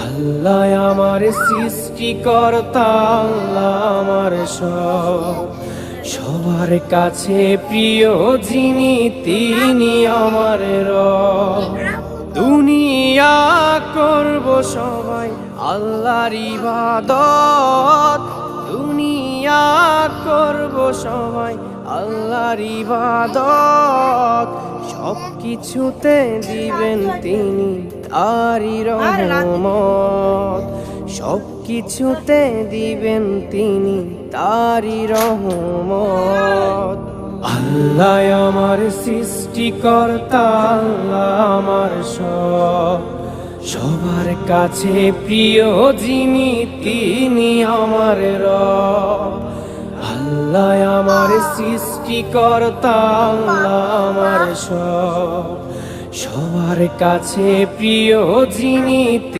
আল্লাহ আমার সৃষ্টিকর্তা, আল্লাহ আমার সব, সবার কাছে প্রিয় যিনি তিনি আমার রব। দুনিয়া করব সবাই আল্লাহর ইবাদত, দুনিয়া করব সবাই আল্লাহর ইবাদত, সব কিছুতে দিবেন তিনি তারই রহমত, সব কিছুতে দিবেন তিনি তারই রহমত। আল্লাহ আমার সৃষ্টিকর্তা, আল্লাহ আমার সব, সবার কাছে প্রিয় যিনি তিনি আমার রব। আল্লাহ আমার সৃষ্টিকর্তা, আল্লাহ আমার সব, সবার কাছে প্রিয় যিনি